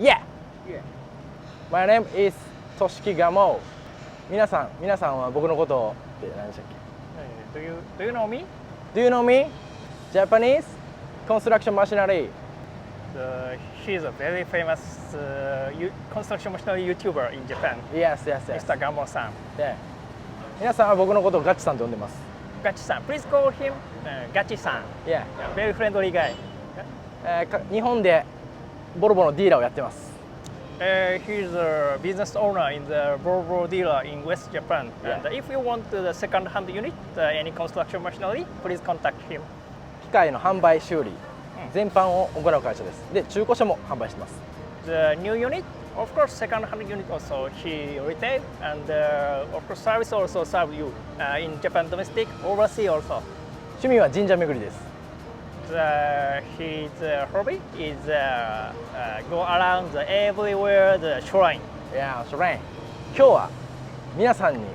Yeah! Yeah. My name is としきがもう。皆さんは僕のことをって何でしたっけ？ Do you know me? Do you know me? Japanese construction machinery. He's a very famous construction machinery YouTuber in Japan. Yes. Mr. Gammo-san. Yeah. 皆さんは僕のことをガチさんと呼んでます。Gachi-san. Please call him Gachi-san. Yeah. Very friendly guy. 日本でボルボのディーラーをやってます。He's a business owner in the Volvo dealer in West Japan. Yeah. And if you want the second-hand unit, any construction machinery, please contact him. 機械の販売修理全般を行う会社です。で、中古車も販売してます。The new unit, of course, second-hand unit also he retail, and of course service also serve you in Japan domestic, overseas also. 趣味は神社巡りです。His hobby is go around everywhere the shrine. Yeah, shrine. 今日は皆さんに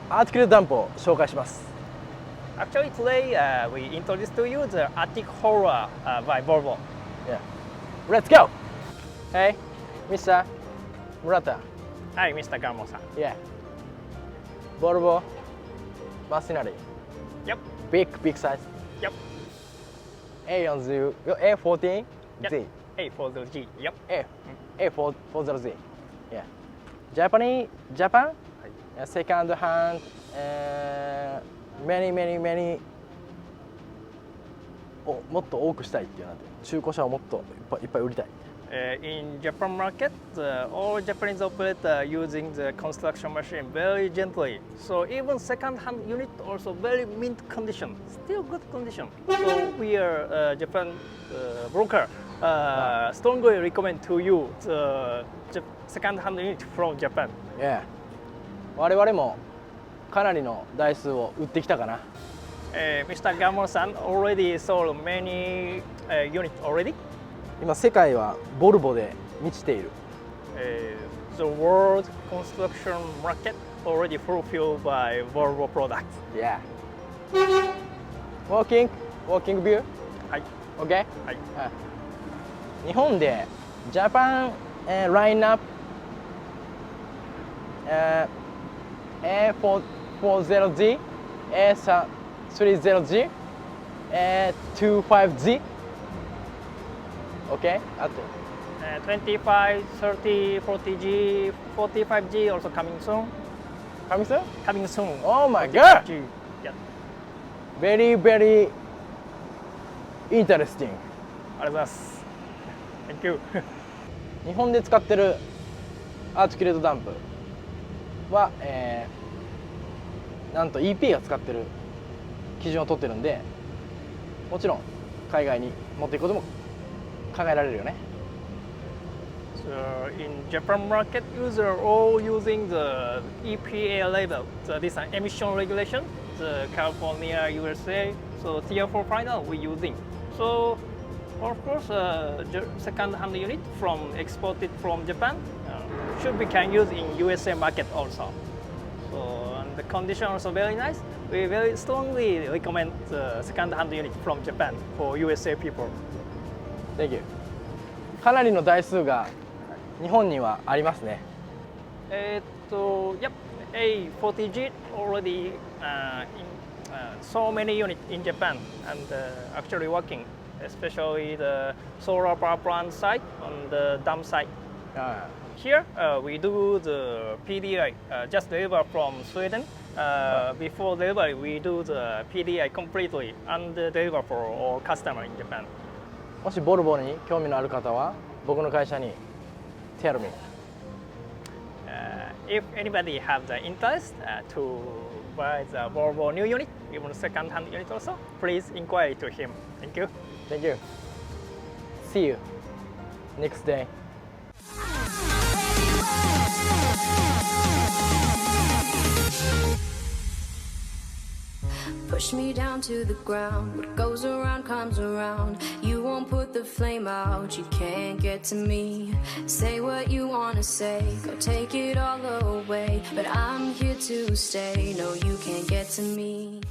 アーティクルダンプを紹介します。Actually, today we introduce to you the Arctic Horror by Volvo. Yeah. Let's go! Hey, Mr. Murata. Hi, Mr. Gammo-san. Yeah. Volvo machinery. Yep. Big size. Yep. A40, A14Z. Yep. A40G. Yep. A40Z. Yeah. Japan? Second hand, many もっと多くしたいっていうので中古車をもっといっぱい売りたい。In Japan market, all Japanese operators using the construction machine very gently. So even second-hand unit also very mint condition, still good condition. So we are Japan broker. Strongly recommend to you the second-hand unit from Japan. Yeah. 我々もかなりの台数を売ってきたかな。Mr. Gammo-san already sold many units already. 今世界はボルボで満ちている。The world construction market already fulfilled by Volvo products. Yeah. Walking view. はい。OK? はい。日本で Japan lineup A40Z, A30Z, A25Z. OK? あと25, 30, 40G, 45G also coming soon. Coming soon? Coming soon. Oh my god! G. Yeah. Very interesting. ありがとうございます。Thank you. 日本で使ってるアーティキュレートダンプは、なんと EP が使ってる基準を取ってるんで、もちろん海外に持っていくことも考えられるよね。So in Japan market, users all using the EPA label, this emission regulation, the California, USA. So tier 4 final we using. So of course, second-hand unit from exported from Japan should be can use in USA market also. So and the condition also very nice. We very strongly recommend the second-hand unit from Japan for USA people. Thank you. かなりの台数が日本にはありますね。Yep, A40G already in so many units in Japan and actually working, especially the solar power plant site on the dam site. Here we do the PDI, just deliver from Sweden. Before delivery, we do the PDI completely and deliver for all customer in Japan. もしボルボに興味のある方は僕の会社に Tell me. If anybody have the interest to buy the Volvo new unit, even second-hand unit also, please inquire to him. Thank you. Thank you. See you next day. Push me down to the ground. What goes around comes around. You won't put the flame out. You can't get to me. Say what you wanna say. Go take it all away. But I'm here to stay. No, you can't get to me.